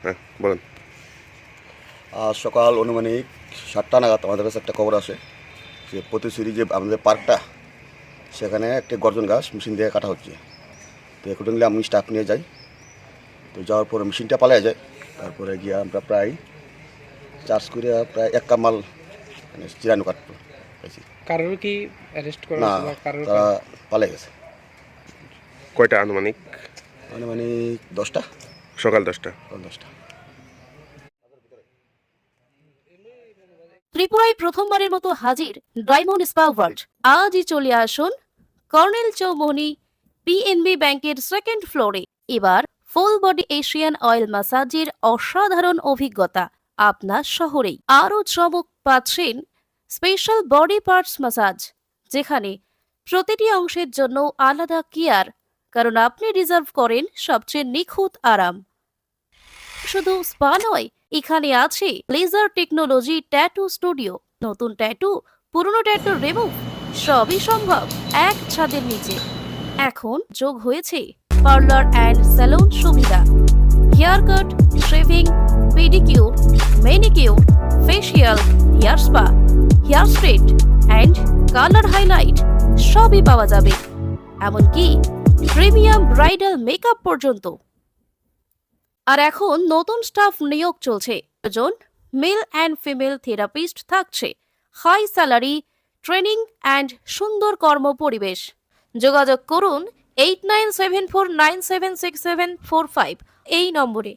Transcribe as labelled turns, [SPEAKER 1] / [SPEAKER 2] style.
[SPEAKER 1] হ্যাঁ বলেন।
[SPEAKER 2] আজ সকাল অনুমানিক 7টা নাগাদ আমাদের কাছে একটা খবর আসে যে পতিশুরি যে আমাদের পার্কটা সেখানে একটা গর্জন গাছ মেশিন দিয়ে কাটা হচ্ছে। তো অ্যাকর্ডিংলি আমি স্টাফ নিয়ে যাই। তো যাওয়ার পরে মেশিনটা পালিয়ে যায়। তারপরে গিয়ে আমরা প্রায় চার্জ করে প্রায় 1 কামাল মানে চিরানো কাটবো পাইছি।
[SPEAKER 3] কারোর কি অ্যারেস্ট করা
[SPEAKER 2] না,
[SPEAKER 3] হয়েছে বা কারোর
[SPEAKER 2] তারা পালিয়ে গেছে।
[SPEAKER 1] কয়টা আনুমানিক?
[SPEAKER 2] আনুমানিক 10টা,
[SPEAKER 1] সকাল 10টা।
[SPEAKER 2] 10টা।
[SPEAKER 4] ত্রিপুরায় প্রথমবারের মতো হাজির ডায়মন্ড স্পা ওয়ার্ল্ড। আজই চলে আসুন কর্নেল চৌমনি পিএনবি ব্যাংকের সেকেন্ড ফ্লোরে। এবার ফুল বডি এশিয়ান অয়েল ম্যাসাজের অসাধারণ অভিজ্ঞতা আপনার শহরেই। আরও চমক পাচ্ছেন স্পেশাল বডি পার্টস ম্যাসাজ, যেখানে প্রতিটি অংশের জন্য আলাদা কেয়ার, কারণ আপনি রিজার্ভ করেন সবচেয়ে নিখুঁত আরাম। শুধু স্পা নয়, এখানে আছে লেজার টেকনোলজি ট্যাটু স্টুডিও। নতুন ট্যাটু, পুরনো ট্যাটু রিমুভ, সবই সম্ভব এক ছাদের নিচে। এখন যোগ হয়েছে পার্লার অ্যান্ড স্যালুন সুবিধা। Hair cut, shaving, pedicure, manicure, facial, hair spa, hair straight and colour highlight সবই পাওয়া যাবে। এমনকি প্রিমিয়াম ব্রাইডাল মেকআপ পর্যন্ত। আর এখন নতুন স্টাফ নিয়োগ চলছে। জন মেল অ্যান্ড ফিমেল থেরাপিস্ট থাকছে। হাই স্যালারি, ট্রেনিং অ্যান্ড সুন্দর কর্ম পরিবেশ। যোগাযোগ করুন 8974976745 এই নম্বরে।